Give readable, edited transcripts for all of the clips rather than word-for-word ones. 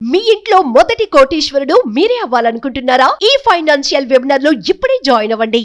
మీ ఇంట్లో మొదటి కోటీశ్వరుడు మీరే అవ్వాలనుకుంటున్నారా? ఈ ఫైనాన్షియల్ వెబినార్ లో ఇప్పుడే జాయిన్ అవ్వండి.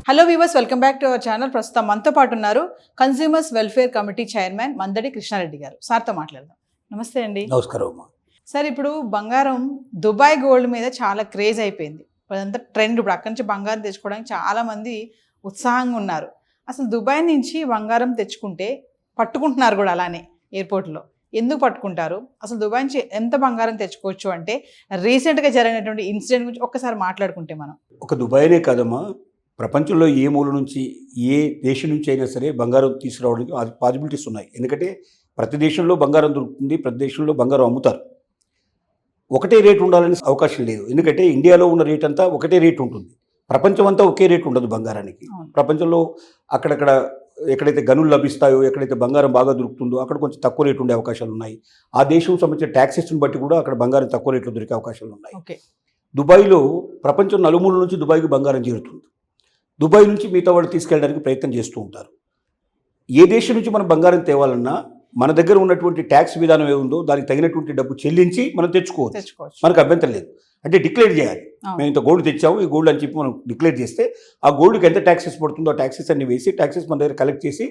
Hello viewers, welcome back to our channel. ప్రస్తుతం మనతో పాటు ఉన్నారు consumers welfare committee chairman Mandadi Krishna Reddy గారు. సార్తో మాట్లాడదాం. నమస్తే అండి. నమస్కారం అమ్మా. సార్, ఇప్పుడు బంగారం దుబాయ్ గోల్డ్ మీద చాలా క్రేజ్ అయిపోయింది. అదంతా ట్రెండ్. ఇప్పుడు అక్కడి నుంచి బంగారం తెచ్చుకోవడానికి చాలా మంది ఉత్సాహంగా ఉన్నారు. అసలు దుబాయ్ నుంచి బంగారం తెచ్చుకుంటే పట్టుకుంటున్నారు కూడా అలానే ఎయిర్పోర్ట్లో. ఎందుకు పట్టుకుంటారు? అసలు దుబాయ్ నుంచి ఎంత బంగారం తెచ్చుకోవచ్చు అంటే రీసెంట్గా జరిగినటువంటి ఇన్సిడెంట్ గురించి ఒక్కసారి మాట్లాడుకుంటే మనం. ఒక దుబాయ్నే కాదమ్మా, ప్రపంచంలో ఏ మూల నుంచి ఏ దేశం నుంచి అయినా సరే బంగారం తీసుకురావడానికి పాసిబిలిటీస్ ఉన్నాయి. ఎందుకంటే ప్రతి దేశంలో బంగారం దొరుకుతుంది, ప్రతి దేశంలో బంగారం అమ్ముతారు. ఒకటే రేటు ఉండాలని అవకాశం లేదు. ఎందుకంటే ఇండియాలో ఉన్న రేట్ అంతా ఒకటే రేటు ఉంటుంది. ప్రపంచం అంతా ఒకే రేటు ఉండదు బంగారానికి. ప్రపంచంలో అక్కడక్కడ ఎక్కడైతే గనులు లభిస్తాయో, ఎక్కడైతే బంగారం బాగా దొరుకుతుందో అక్కడ కొంచెం తక్కువ రేటు ఉండే అవకాశాలు ఉన్నాయి. ఆ దేశం సంబంధించిన ట్యాక్సెస్ని బట్టి కూడా అక్కడ బంగారం తక్కువ రేట్లో దొరికే అవకాశాలు ఉన్నాయి. దుబాయ్లో ప్రపంచం నలుమూల నుంచి దుబాయ్కి బంగారం చేరుతుంది. దుబాయ్ నుంచి మిగతా వాళ్ళు తీసుకెళ్ళడానికి ప్రయత్నం చేస్తూ ఉంటారు. ఏ దేశం నుంచి మనం బంగారం తేవాలన్నా మన దగ్గర ఉన్నటువంటి ట్యాక్స్ విధానం ఏముందో దానికి తగినటువంటి డబ్బు చెల్లించి మనం తెచ్చుకోవచ్చు. మనకు అభ్యంతరం లేదు. అంటే డిక్లేర్ చేయాలి, మేము ఇంత గోల్డ్ తెచ్చాము, ఈ గోల్డ్ అని చెప్పి మనం డిక్లేర్ చేస్తే ఆ గోల్డ్కి ఎంత ట్యాక్సెస్ పడుతుందో ఆ ట్యాక్సెస్ అన్ని వేసి ట్యాక్సెస్ మన దగ్గర కలెక్ట్ చేసి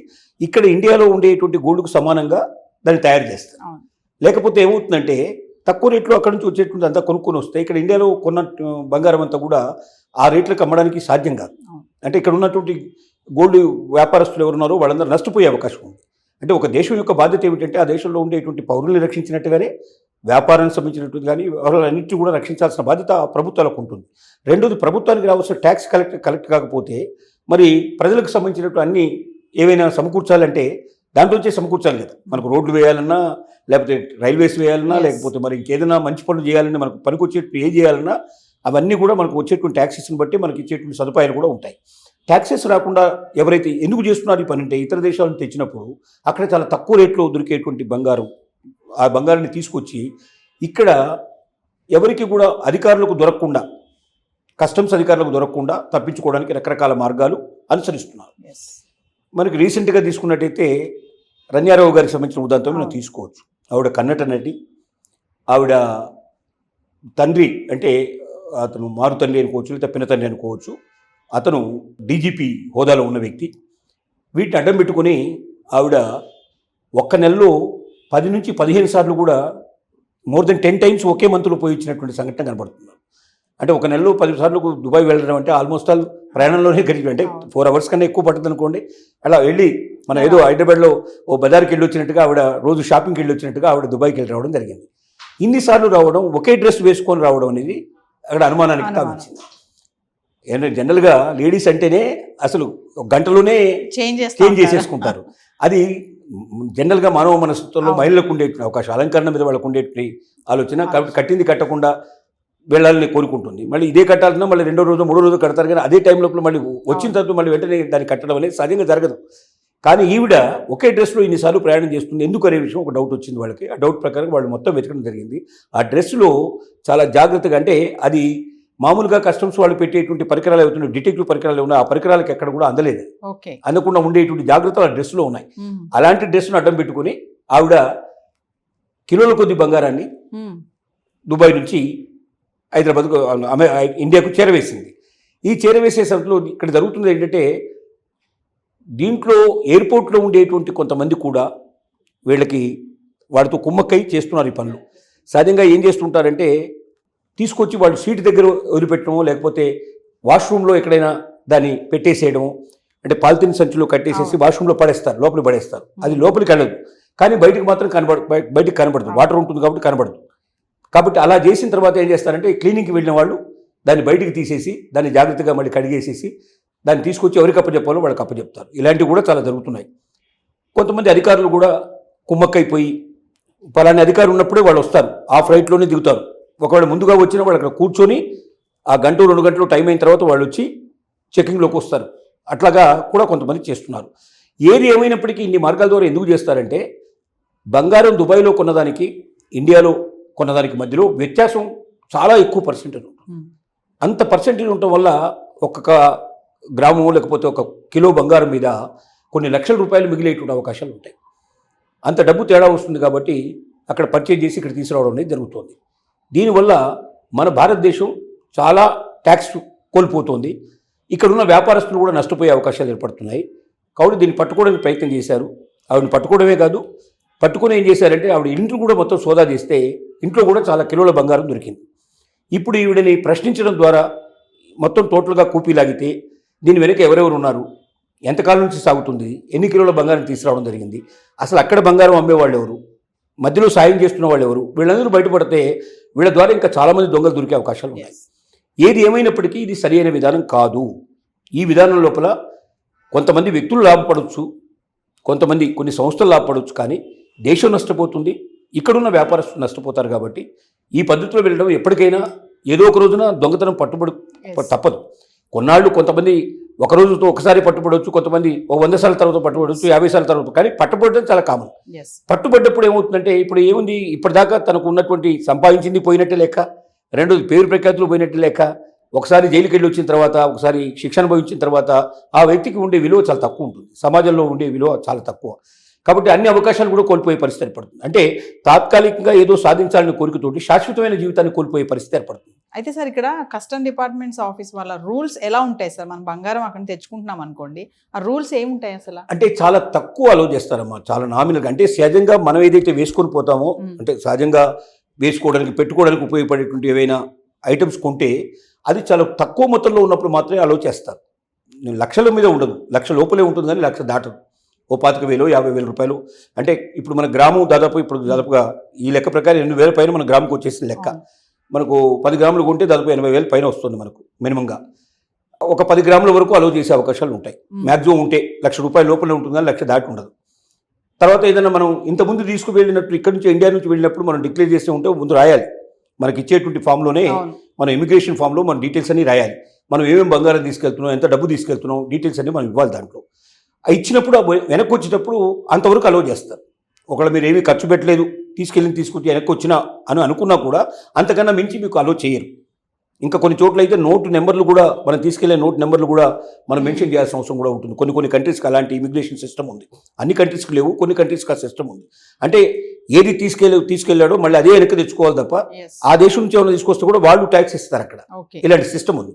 ఇక్కడ ఇండియాలో ఉండేటువంటి గోల్డ్కు సమానంగా దాన్ని తయారు చేస్తారు. లేకపోతే ఏమవుతుందంటే తక్కువ రేట్లో అక్కడ నుంచి వచ్చేటువంటి అంతా కొనుక్కొని వస్తే ఇక్కడ ఇండియాలో కొన్న బంగారం అంతా కూడా ఆ రేట్లకు అమ్మడానికి సాధ్యం కాదు. అంటే ఇక్కడ ఉన్నటువంటి గోల్డ్ వ్యాపారస్తులు ఎవరున్నారో వాళ్ళందరూ నష్టపోయే అవకాశం ఉంది. అంటే ఒక దేశం యొక్క బాధ్యత ఏమిటంటే ఆ దేశంలో ఉండేటువంటి పౌరుల్ని రక్షించినట్టుగానే వ్యాపారానికి సంబంధించినటువంటి కానీ వాళ్ళన్నింటినీ కూడా రక్షించాల్సిన బాధ్యత ప్రభుత్వాలకు ఉంటుంది. రెండోది, ప్రభుత్వానికి రావాల్సిన ట్యాక్స్ కలెక్ట్ కాకపోతే మరి ప్రజలకు సంబంధించినట్టు అన్నీ ఏవైనా సమకూర్చాలంటే దాంట్లోంచే సమకూర్చాలి కదా. మనకు రోడ్లు వేయాలన్నా, లేకపోతే రైల్వేస్ వేయాలన్నా, లేకపోతే మరి ఇంకేదైనా మంచి పనులు చేయాలన్నా, మనకు పనికి వచ్చేట్టు ఏ చేయాలన్నా అవన్నీ కూడా మనకు వచ్చేటువంటి ట్యాక్సెస్ని బట్టి మనకి ఇచ్చేటువంటి సదుపాయాలు కూడా ఉంటాయి. ట్యాక్సెస్ రాకుండా ఎవరైతే ఎందుకు చేస్తున్నారు ఈ పని అంటే ఇతర దేశాల నుంచి తెచ్చినప్పుడు అక్కడ చాలా తక్కువ రేట్లో దొరికేటువంటి బంగారం, ఆ బంగారాన్ని తీసుకొచ్చి ఇక్కడ ఎవరికి కూడా అధికారులకు దొరకకుండా, కస్టమ్స్ అధికారులకు దొరకకుండా తప్పించుకోవడానికి రకరకాల మార్గాలు అనుసరిస్తున్నారు. మనకి రీసెంట్గా తీసుకున్నట్టయితే రణ్యారావు గారికి సంబంధించిన ఉదాహరణ మనం తీసుకోవచ్చు. ఆవిడ కన్నడ నటి. ఆవిడ తండ్రి అంటే అతను మారు తండ్రి అనుకోవచ్చు, లేదా పిన్న తండ్రి అనుకోవచ్చు. అతను డీజీపీ హోదాలో ఉన్న వ్యక్తి. వీటిని అడ్డం పెట్టుకొని ఆవిడ ఒక్క నెలలో 10 నుంచి 15 సార్లు కూడా మోర్ దెన్ 10 టైమ్స్ ఒకే మంత్లో పోయి వచ్చినటువంటి సంఘటన కనబడుతుంది. అంటే ఒక నెలలో 10 సార్లు దుబాయ్ వెళ్ళడం అంటే ఆల్మోస్ట్ ఆల్ ప్రయాణంలోనే గడిపి, అంటే 4 అవర్స్ కన్నా ఎక్కువ పడుతుంది అనుకోండి. అలా వెళ్ళి మనం ఏదో హైదరాబాద్లో ఓ బజార్కి వెళ్ళి వచ్చినట్టుగా ఆవిడ రోజు షాపింగ్కి వెళ్ళి వచ్చినట్టుగా ఆవిడ దుబాయ్కి వెళ్ళి రావడం జరిగింది. ఇన్నిసార్లు రావడం, ఒకే డ్రెస్ వేసుకొని రావడం అనేది అక్కడ అనుమానానికి తావించింది. ఏంటంటే జనరల్గా లేడీస్ అంటేనే అసలు గంటలోనే చేంజ్ చేసేసుకుంటారు. అది జనరల్గా మానవ మనస్తత్వంలో మహిళలకు ఉండే అవకాశం, అలంకరణ మీద వాళ్ళకు ఉండేటువంటి ఆలోచన. కాబట్టి కట్టింది కట్టకుండా వెళ్ళాలని కోరుకుంటుంది. మళ్ళీ ఇదే కట్టాలన్నా మళ్ళీ 2వ రోజు 3వ రోజు కడతారు, కానీ అదే టైం లోపల మళ్ళీ వచ్చిన తర్వాత మళ్ళీ వెంటనే దాన్ని కట్టడం అనేది సహజంగా జరగదు. కానీ ఈవిడ ఒకే డ్రెస్లో ఇన్నిసార్లు ప్రయాణం చేస్తుంది ఎందుకు అనే విషయం ఒక డౌట్ వచ్చింది వాళ్ళకి. ఆ డౌట్ ప్రకారం వాళ్ళు మొత్తం వెతకడం జరిగింది. ఆ డ్రెస్లో చాలా జాగ్రత్తగా, అంటే అది మామూలుగా కస్టమ్స్ వాళ్ళు పెట్టేటువంటి పరికరాలు అవుతున్నాయి, డిటెక్టివ్ పరికరాలు ఉన్నాయి, ఆ పరికరాలకు ఎక్కడ కూడా అందలేదు. అందకుండా ఉండేటువంటి జాగ్రత్తలు ఆ డ్రెస్లో ఉన్నాయి. అలాంటి డ్రెస్ను అడ్డం పెట్టుకుని ఆవిడ కిలోల కొద్ది బంగారాన్ని దుబాయ్ నుంచి హైదరాబాద్కు, ఇండియాకు చేరవేసింది. ఈ చేరవేసే సమయంలో ఇక్కడ జరుగుతుంది ఏంటంటే దీంట్లో ఎయిర్పోర్ట్లో ఉండేటువంటి కొంతమంది కూడా వీళ్ళకి వాడితో కుమ్మక్కై చేస్తున్నారు ఈ పనులు. సహజంగా ఏం చేస్తుంటారంటే తీసుకొచ్చి వాళ్ళు సీటు దగ్గర వదిలిపెట్టడమో, లేకపోతే వాష్రూమ్లో ఎక్కడైనా దాన్ని పెట్టేసేయడము, అంటే పాలిథిన్ సంచులో కట్టేసేసి వాష్రూమ్లో పడేస్తారు, లోపల పడేస్తారు. అది లోపలికి వెళ్ళదు, కానీ బయటకు మాత్రం బయటకు కనబడదు. వాటర్ ఉంటుంది కాబట్టి కనబడదు. కాబట్టి అలా చేసిన తర్వాత ఏం చేస్తారంటే క్లీనింగ్కి వెళ్ళిన వాళ్ళు దాన్ని బయటికి తీసేసి దాన్ని జాగ్రత్తగా మళ్ళీ కడిగేసేసి దాన్ని తీసుకొచ్చి ఎవరికి అప్పచెప్పాలో వాళ్ళకి అప్పచెప్తారు. ఇలాంటివి కూడా చాలా జరుగుతున్నాయి. కొంతమంది అధికారులు కూడా కుమ్మక్కైపోయి పలాని అధికారులు ఉన్నప్పుడే వాళ్ళు వస్తారు, ఆ ఫ్లైట్లోనే దిగుతారు. ఒకవేళ ముందుగా వచ్చినా వాళ్ళు అక్కడ కూర్చొని ఆ 1-2 గంటలు టైం అయిన తర్వాత వాళ్ళు వచ్చి చెకింగ్లోకి వస్తారు. అట్లాగా కూడా కొంతమంది చేస్తున్నారు. ఏది ఏమైనప్పటికీ ఇన్ని మార్గాల ద్వారా ఎందుకు చేస్తారంటే బంగారం దుబాయ్లో కొన్నదానికి ఇండియాలో కొన్నదానికి మధ్యలో వ్యత్యాసం చాలా ఎక్కువ పర్సెంటేజ్ ఉంటుంది. అంత పర్సెంటేజ్ ఉండటం వల్ల ఒక్కొక్క గ్రామం లేకపోతే ఒక కిలో బంగారం మీద కొన్ని లక్షల రూపాయలు మిగిలేటువంటి అవకాశాలు ఉంటాయి. అంత డబ్బు తేడా వస్తుంది కాబట్టి అక్కడ పర్చేజ్ చేసి ఇక్కడ తీసుకురావడం అనేది జరుగుతుంది. దీనివల్ల మన భారతదేశం చాలా ట్యాక్స్ కోల్పోతుంది. ఇక్కడున్న వ్యాపారస్తులు కూడా నష్టపోయే అవకాశాలు ఏర్పడుతున్నాయి. కాబట్టి దీన్ని పట్టుకోవడానికి ప్రయత్నం చేశారు. ఆవిడని పట్టుకోవడమే కాదు, పట్టుకుని ఏం చేశారంటే ఆవిడ ఇంట్లో కూడా మొత్తం సోదా చేస్తే ఇంట్లో కూడా చాలా కిలోల బంగారం దొరికింది. ఇప్పుడు ఈవిడని ప్రశ్నించడం ద్వారా మొత్తం టోటల్గా కూపీలాగితే దీని వెనక ఎవరెవరు ఉన్నారు, ఎంతకాలం నుంచి సాగుతుంది, ఎన్ని కిలోల బంగారం తీసుకురావడం జరిగింది, అసలు అక్కడ బంగారం అమ్మేవాళ్ళు ఎవరు, మధ్యలో సాయం చేస్తున్న వాళ్ళు ఎవరు, వీళ్ళందరూ బయటపడితే వీళ్ళ ద్వారా ఇంకా చాలామంది దొంగలు దొరికే అవకాశాలు ఉన్నాయి. ఏది ఏమైనప్పటికీ ఇది సరైన విధానం కాదు. ఈ విధానం లోపల కొంతమంది వ్యక్తులు లాభపడవచ్చు, కొంతమంది కొన్ని సంస్థలు లాభపడవచ్చు, కానీ దేశం నష్టపోతుంది, ఇక్కడున్న వ్యాపారస్తులు నష్టపోతారు. కాబట్టి ఈ పద్ధతిలో వెళ్ళడం ఎప్పటికైనా ఏదో ఒక రోజున దొంగతనం తప్పదు. కొన్నాళ్ళు కొంతమంది ఒక రోజుతో ఒకసారి పట్టుబడవచ్చు, కొంతమంది 100 సార్ల తర్వాత పట్టుబడవచ్చు, 50 సార్ల తర్వాత, కానీ పట్టుబడడం చాలా కామన్. పట్టుబడ్డప్పుడు ఏమవుతుందంటే ఇప్పుడు ఏముంది, ఇప్పటిదాకా తనకు ఉన్నటువంటి సంపాదించింది పోయినట్టే లెక్క, రెండోది పేరు ప్రఖ్యాతులు పోయినట్టే లెక్క, ఒకసారి జైలుకి వెళ్ళి వచ్చిన తర్వాత, ఒకసారి శిక్ష అనుభవించిన తర్వాత ఆ వ్యక్తికి ఉండే విలువ చాలా తక్కువ ఉంటుంది, సమాజంలో ఉండే విలువ చాలా తక్కువ. కాబట్టి అన్ని అవకాశాలు కూడా కోల్పోయే పరిస్థితి ఏర్పడుతుంది. అంటే తాత్కాలికంగా ఏదో సాధించాలని కోరికతోటి శాశ్వతమైన జీవితాన్ని కోల్పోయే పరిస్థితి ఏర్పడుతుంది. అయితే సార్ ఇక్కడ కస్టమ్ డిపార్ట్మెంట్స్ ఆఫీస్ వాళ్ళ రూల్స్ ఎలా ఉంటాయి సార్? మనం బంగారం అక్కడ తెచ్చుకుంటున్నాం అనుకోండి, ఆ రూల్స్ ఏముంటాయి అసలు? అంటే చాలా తక్కువ అలో చేస్తారమ్మా, చాలా నామినల్గా. అంటే సహజంగా మనం ఏదైతే వేసుకొని పోతామో, అంటే సహజంగా వేసుకోవడానికి పెట్టుకోవడానికి ఉపయోగపడేటువంటి ఏవైనా ఐటమ్స్ కొంటే అది చాలా తక్కువ మొత్తంలో ఉన్నప్పుడు మాత్రమే అలో చేస్తారు. లక్షల మీద ఉండదు, లక్ష లోపలే ఉంటుంది, కానీ లక్ష దాటదు. 25,000 50,000 రూపాయలు అంటే ఇప్పుడు మన గ్రామం దాదాపుగా ఈ లెక్క ప్రకారం 8,000 పైన మన గ్రాముకి వచ్చేసిన లెక్క. మనకు 10 గ్రాములు కొంటే దాదాపు 80,000 పైన వస్తుంది మనకు మినిమంగా. ఒక 10 గ్రాముల వరకు అలో చేసే అవకాశాలు ఉంటాయి. మ్యాక్సిమం ఉంటే ₹1,00,000 లోపలే ఉంటుంది, కానీ 1,00,000 దాటి ఉండదు. తర్వాత ఏదైనా మనం ఇంతకుముందు తీసుకువెళ్ళినట్టు ఇక్కడ నుంచి ఇండియా నుంచి వెళ్ళినప్పుడు మనం డిక్లేర్ చేస్తే ఉంటే ముందు రాయాలి. మనకి ఇచ్చేటువంటి ఫామ్లోనే మన ఇమిగ్రేషన్ ఫామ్లో మన డీటెయిల్స్ అన్ని రాయాలి. మనం ఏమేమి బంగారం తీసుకెళ్తున్నాం, ఎంత డబ్బు తీసుకెళ్తున్నాం, డీటెయిల్స్ అన్ని మనం ఇవ్వాలి. దాంట్లో ఇచ్చినప్పుడు వెనక్కి వచ్చేటప్పుడు అంతవరకు అలో చేస్తారు. ఒకవేళ మీరు ఏమీ ఖర్చు పెట్టలేదు, తీసుకొచ్చి వెనక్కి వచ్చినా అని అనుకున్నా కూడా అంతకన్నా మించి మీకు అలో చేయరు. ఇంకా కొన్ని చోట్ల అయితే నోటు నెంబర్లు కూడా, మనం తీసుకెళ్లే నోటు నెంబర్లు కూడా మనం మెన్షన్ చేయాల్సిన అవసరం కూడా ఉంటుంది. కొన్ని కంట్రీస్కి అలాంటి ఇమిగ్రేషన్ సిస్టమ్ ఉంది. అన్ని కంట్రీస్కి లేవు, కొన్ని కంట్రీస్కి ఆ సిస్టమ్ ఉంది. అంటే ఏది తీసుకెళ్లాడో మళ్ళీ అదే వెనక్కి తెచ్చుకోవాలి తప్ప ఆ దేశం నుంచి ఏమైనా తీసుకొస్తే కూడా వాళ్ళు ట్యాక్స్ ఇస్తారు అక్కడ. ఇలాంటి సిస్టమ్ ఉంది.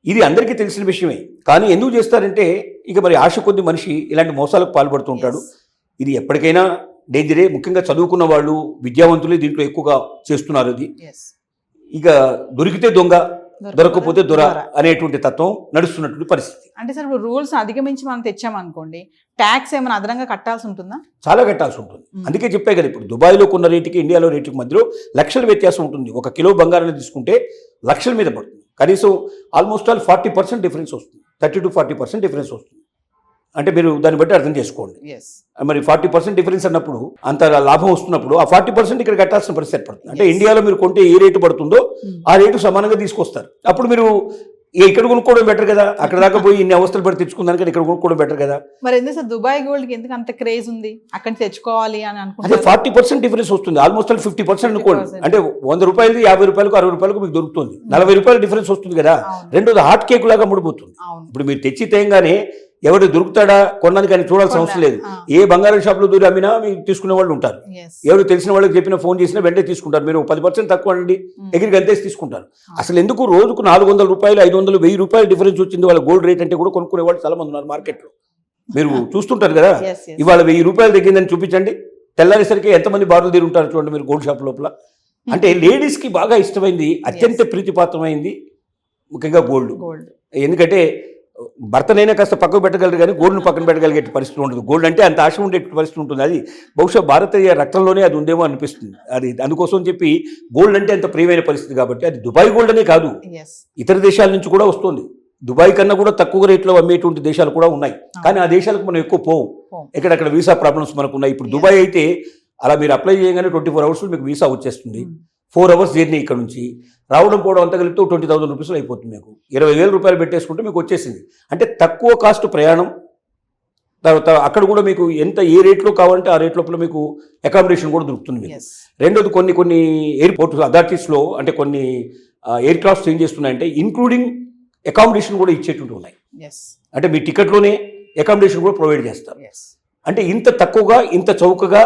ఇది అందరికీ తెలిసిన విషయమే. కానీ ఎందుకు చేస్తారంటే ఇక మరి ఆశ కొద్ది మనిషి ఇలాంటి మోసాలకు పాల్పడుతూ ఉంటాడు. ఇది ఎప్పటికైనా డేంజరే. ముఖ్యంగా చదువుకున్న వాళ్ళు, విద్యావంతులే దీంట్లో ఎక్కువగా చేస్తున్నారు. ఇది ఇక దొరికితే దొంగ, దొరకకపోతే దొర అనేటువంటి తత్వం నడుస్తున్నటువంటి పరిస్థితి. అంటే సార్ ఇప్పుడు రూల్స్ అధిగమించి మనం తెచ్చామనుకోండి, ట్యాక్స్ ఏమైనా అదనంగా కట్టాల్సి ఉంటుందా? చాలా కట్టాల్సి ఉంటుంది. అందుకే చెప్పే కదా, ఇప్పుడు దుబాయ్లో కొన్న రేటుకి ఇండియాలో రేటుకి మధ్యలో లక్షల వ్యత్యాసం ఉంటుంది. 1 కిలో బంగారాన్ని తీసుకుంటే లక్షల మీద పడుతుంది. కనీసం ఆల్మోస్ట్ ఆల్ 40% డిఫరెన్స్ వస్తుంది, 30 to 40% డిఫరెన్స్ వస్తుంది. అంటే మీరు దాన్ని బట్టి అర్థం చేసుకోండి. మరి 40% డిఫరెన్స్ అన్నప్పుడు, అంత లాభం వస్తున్నప్పుడు ఆ 40% ఇక్కడ కట్టాల్సిన పరిస్థితి ఏర్పడుతుంది. అంటే ఇండియాలో మీరు కొంటే ఏ రేటు పడుతుందో ఆ రేటు సమానంగా తీసుకొస్తారు. అప్పుడు మీరు ఇక్కడ కొనుక్కోవడం బెటర్ కదా, అక్కడ దాకా పోయి ఇన్ని అవస్థలు పడి తెచ్చుకుందానికి ఇక్కడ కొనుక్కోవడం బెటర్ కదా. మరి ఎందుకు సార్ దుబాయ్ గోల్డ్కి ఎందుకు అంత క్రేజ్ ఉంది, అక్కడ తెచ్చుకోవాలి అని అనుకుంటే? అదే 40% డిఫరెన్స్ వస్తుంది, ఆల్మోస్ట్ ఆల్ 50% అనుకోండి. అంటే ₹100 50 రూపాయలకు ₹60 మీకు దొరుకుతుంది, ₹40 డిఫరెన్స్ వస్తుంది కదా. రెండోది హాట్ కేక్ లాగా ముడిపోతుంది. ఇప్పుడు మీరు తెచ్చి తేయంగానే ఎవరు దొరుకుతాడా కొన్నానికి అని చూడాల్సిన అవసరం లేదు. ఏ బంగారం షాప్లో దూరి అమ్మినా మీరు తీసుకునే వాళ్ళు ఉంటారు. ఎవరు తెలిసిన వాళ్ళకి చెప్పిన ఫోన్ చేసినా వెంటనే తీసుకుంటారు. మీరు 10% తక్కువ అండి ఎగిరికి అంతేసి తీసుకుంటారు. అసలు ఎందుకు రోజుకు ₹400 ₹500 ₹1000 డిఫరెన్స్ వచ్చింది వాళ్ళ గోల్డ్ రేట్ అంటే కూడా కొనుక్కునే వాళ్ళు చాలా మంది ఉన్నారు మార్కెట్లో. మీరు చూస్తుంటారు కదా, ఇవాళ ₹1000 తగ్గిందని చూపించండి, తెల్లారేసరికి ఎంతమంది బారులు తీరు ఉంటారు చూడండి మీరు గోల్డ్ షాప్ లోపల. అంటే లేడీస్కి బాగా ఇష్టమైంది, అత్యంత ప్రీతిపాత్రమైంది ముఖ్యంగా గోల్డ్. ఎందుకంటే భర్తనైనా కాస్త పక్కకు పెట్టగలరు, కానీ గోల్డ్ను పక్కన పెట్టగలిగే పరిస్థితి ఉండదు. గోల్డ్ అంటే అంత ఆశ ఉండే పరిస్థితి ఉంటుంది. అది బహుశా భారతీయ రక్తంలోనే అది ఉందేమో అనిపిస్తుంది. అది అందుకోసం చెప్పి గోల్డ్ అంటే అంత ప్రియమైన పరిస్థితి. కాబట్టి అది దుబాయ్ గోల్డ్ అనే కాదు, ఇతర దేశాల నుంచి కూడా వస్తుంది. దుబాయ్ కన్నా కూడా తక్కువ రేట్లో అమ్మేటువంటి దేశాలు కూడా ఉన్నాయి. కానీ ఆ దేశాలకు మనం ఎక్కువ పోవు, ఎక్కడక్కడ వీసా ప్రాబ్లమ్స్ మనకు ఉన్నాయి. ఇప్పుడు దుబాయ్ అయితే అలా మీరు అప్లై చేయగానే 24 hours మీకు వీసా వచ్చేస్తుంది. 4 hours జర్నీ ఇక్కడ నుంచి రావడం పోవడం అంతా కలిపితే ₹20,000 అయిపోతుంది. మీకు ₹20,000 పెట్టేసుకుంటే మీకు వచ్చేసింది. అంటే తక్కువ కాస్ట్ ప్రయాణం. తర్వాత అక్కడ కూడా మీకు ఏ రేట్లో కావాలంటే ఆ రేట్ లోపల మీకు అకామిడేషన్ కూడా దొరుకుతుంది మీకు. రెండోది కొన్ని ఎయిర్పోర్ట్ అథారిటీస్లో, అంటే కొన్ని ఎయిర్ క్రాఫ్ట్స్ ఏం చేస్తున్నాయంటే ఇంక్లూడింగ్ అకామిడేషన్ కూడా ఇచ్చేటువంటి ఉన్నాయి. ఎస్ అంటే మీ టికెట్లోనే అకామిడేషన్ కూడా ప్రొవైడ్ చేస్తారు. ఎస్ అంటే ఇంత తక్కువగా ఇంత చౌకగా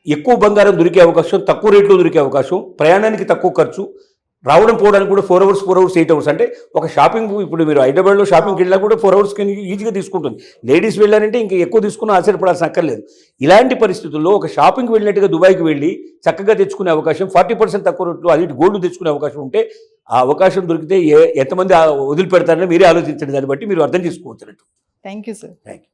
ఎక్కువ బంగారం దొరికే అవకాశం, తక్కువ రేట్లో దొరికే అవకాశం, ప్రయాణానికి తక్కువ ఖర్చు, రావడం పోవడానికి కూడా 4 hours 8 hours. అంటే ఒక షాపింగ్, ఇప్పుడు మీరు హైదరాబాద్లో షాపింగ్కి వెళ్ళినా కూడా 4 hours ఈజీగా తీసుకుంటుంది. లేడీస్ వెళ్ళారంటే ఇంకా ఎక్కువ తీసుకుని ఆశ్చర్యపడాల్సిన అక్కర్లేదు. ఇలాంటి పరిస్థితుల్లో ఒక షాపింగ్కి వెళ్ళినట్టుగా దుబాయ్కి వెళ్ళి చక్కగా తెచ్చుకునే అవకాశం, 40% తక్కువ రేట్లో అది గోల్డ్ తెచ్చుకునే అవకాశం ఉంటే, ఆ అవకాశం దొరికితే ఎంతమంది వదిలిపెడతారని మీరే ఆలోచించండి. దాన్ని బట్టి మీరు అర్థం చేసుకోవచ్చు. Thank you sir. Thank you.